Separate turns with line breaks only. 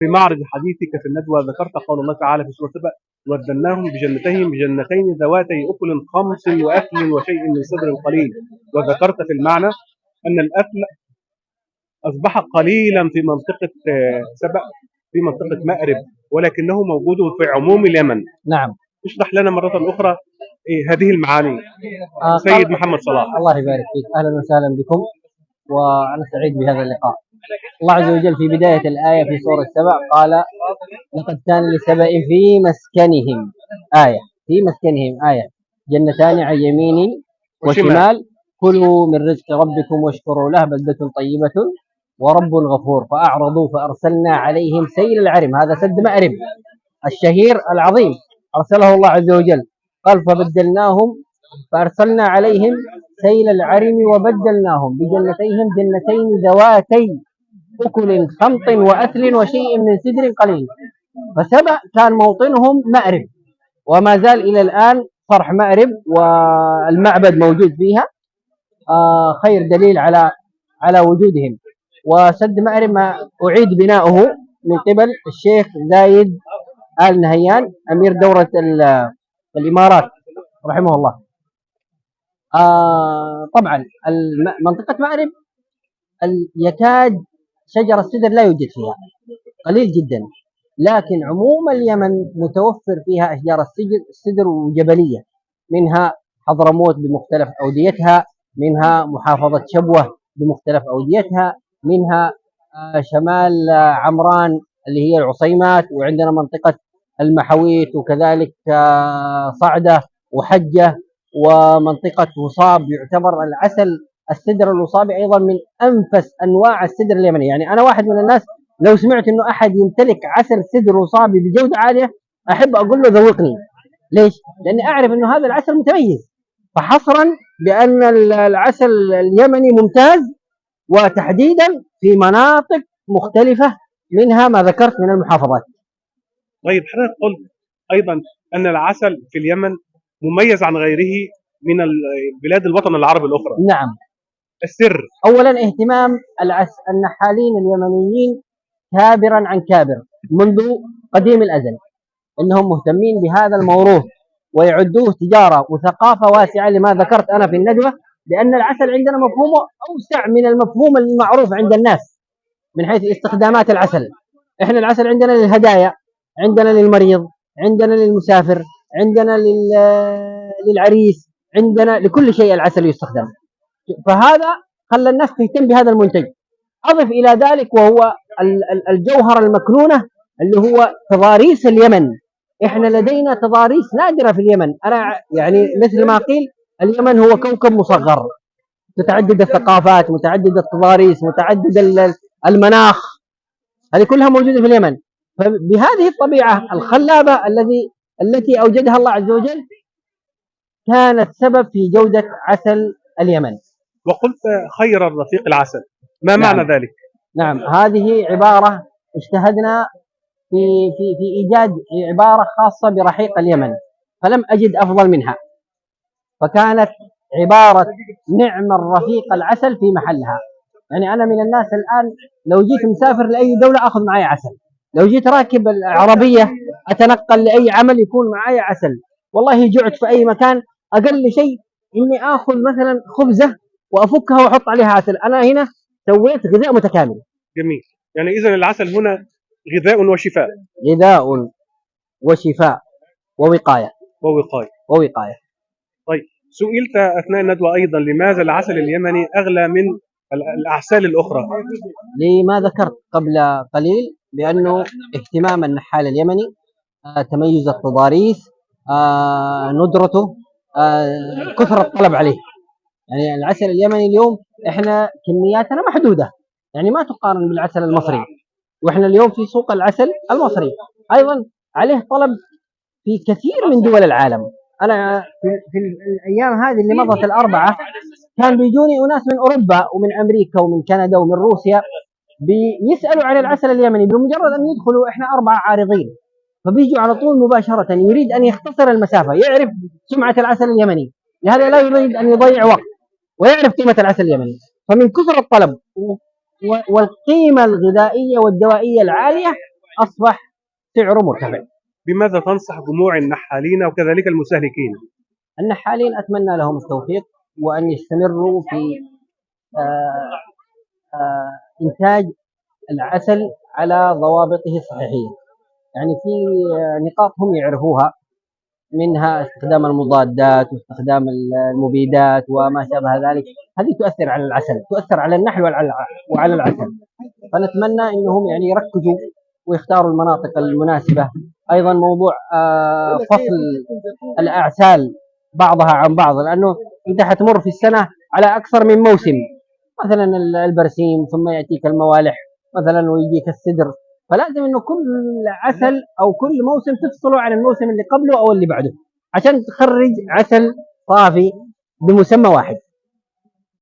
في معرض حديثك في الندوة ذكرت قول الله تعالى في سورة سبأ: وبدلناهم بجنتين ذواتي أكل خمس وأكل وشيء من صدر قليل. وذكرت في المعنى أن الأكل أصبح قليلا في منطقة سبأ، في منطقة مأرب، ولكنه موجود في عموم اليمن.
نعم.
اشرح لنا مرة أخرى هذه المعاني. سيد محمد صلاح.
الله يبارك فيك، أهلا وسهلا بكم، وأنا سعيد بهذا اللقاء. الله عز وجل في بداية الآية في سورة سبأ قال: لقد كان لسبأ في مسكنهم آية جنتان عن يمين وشمال كلوا من رزق ربكم واشكروا له بلدة طيبة ورب غفور. فأعرضوا فأرسلنا عليهم سيل العرم. هذا سد مأرب الشهير العظيم أرسله الله عز وجل. قال: فأرسلنا عليهم سيل العرم وبدلناهم بجنتين ذواتي أكل خمط وأثل وشيء من سدر قليل. فسبأ كان موطنهم مأرب، وما زال إلى الآن صرح مأرب والمعبد موجود فيها، خير دليل على وجودهم. وسد مأرب أعيد بناؤه من قبل الشيخ زايد آل نهيان أمير دورة الإمارات رحمه الله. طبعا منطقة مأرب يكاد شجر السدر لا يوجد فيها، قليل جدا، لكن عموم اليمن متوفر فيها أشجار السدر وجبلية، منها حضرموت بمختلف أوديتها، منها محافظة شبوة بمختلف أوديتها، منها شمال عمران اللي هي العصيمات، وعندنا منطقة المحويت، وكذلك صعدة وحجة، ومنطقة وصاب. يعتبر السدر الوصابي أيضا من أنفس أنواع السدر اليمني. يعني أنا واحد من الناس لو سمعت إنه أحد يمتلك عسل سدر وصابي بجودة عالية أحب أقول له ذوقني. ليش؟ لأني أعرف إنه هذا العسل متميز، فحصرا بأن العسل اليمني ممتاز، وتحديدا في مناطق مختلفة منها ما ذكرت من المحافظات.
طيب، حضرتك قلت أيضا أن العسل في اليمن مميز عن غيره من بلاد الوطن العربي الأخرى.
نعم.
السر؟
أولا اهتمام النحالين اليمنيين كابرا عن كابر منذ قديم الأزل، إنهم مهتمين بهذا الموروث ويعدوه تجارة وثقافة واسعة، لما ذكرت أنا في الندوة لأن العسل عندنا مفهومه أوسع من المفهوم المعروف عند الناس من حيث استخدامات العسل. إحنا العسل عندنا للهدايا، عندنا للمريض، عندنا للمسافر، عندنا للعريس، عندنا لكل شيء العسل يستخدم. فهذا خلى الناس تهتم بهذا المنتج. أضف إلى ذلك وهو الجوهرة المكنونة اللي هو تضاريس اليمن. إحنا لدينا تضاريس نادرة في اليمن. أنا يعني مثل ما قيل اليمن هو كوكب مصغر، متعدد الثقافات، متعدد التضاريس، متعدد المناخ، هذه كلها موجودة في اليمن. فبهذه الطبيعة الخلابة التي أوجدها الله عز وجل كانت سبب في جودة عسل اليمن.
وقلت خير الرفيق العسل، ما معنى ذلك؟
نعم، هذه عبارة اجتهدنا في إيجاد عبارة خاصة برحيق اليمن، فلم أجد أفضل منها، فكانت عبارة نعم الرفيق العسل في محلها. يعني أنا من الناس الآن لو جيت مسافر لأي دولة أخذ معي عسل، لو جيت راكب العربية أتنقل لأي عمل يكون معي عسل. والله جعت في أي مكان أقل شيء إني أخذ مثلا خبزة وأفكها وأحط عليها عسل. أنا هنا سويت غذاء متكامل.
جميل. يعني إذن العسل هنا غذاء وشفاء.
غذاء وشفاء ووقاية.
طيب، سئلت أثناء الندوة أيضا لماذا العسل اليمني أغلى من الأعسال الأخرى؟
لما ذكرت قبل قليل بأنه اهتمام النحال اليمني، تميز التضاريس، ندرته، كثرة الطلب عليه. يعني العسل اليمني اليوم احنا كمياتنا محدودة، يعني ما تقارن بالعسل المصري، واحنا اليوم في سوق العسل المصري ايضا عليه طلب في كثير من دول العالم. انا في الايام هذه اللي مضت الاربعه كان بيجوني اناس من اوروبا ومن امريكا ومن كندا ومن روسيا بيسالوا عن العسل اليمني. بمجرد ان يدخلوا، احنا 4 عارضين، فبيجوا على طول مباشره، يريد ان يختصر المسافه، يعرف سمعه العسل اليمني، لهذا لا يريد ان يضيع وقت ويعرف قيمه العسل اليمني. فمن كثر الطلب والقيمه الغذائيه والدوائيه العاليه أصبح سعره مرتفع.
بماذا تنصح جموع النحالين وكذلك المستهلكين؟
النحالين أتمنى لهم التوفيق، وأن يستمروا في آه، إنتاج العسل على ضوابطه الصحيحية. يعني في نقاط هم يعرفوها، منها استخدام المضادات واستخدام المبيدات وما شابه ذلك. هذه تؤثر على العسل، تؤثر على النحل وعلى العسل. فنتمنى انهم يعني يركزوا ويختاروا المناطق المناسبة. ايضا موضوع فصل الاعسال بعضها عن بعض، لانه انت حتمر في السنة على اكثر من موسم، مثلا البرسيم، ثم ياتيك الموالح مثلا، ويجيك السدر. فلازم انه كل عسل او كل موسم تفصله عن الموسم اللي قبله او اللي بعده، عشان تخرج عسل صافي بمسمى واحد.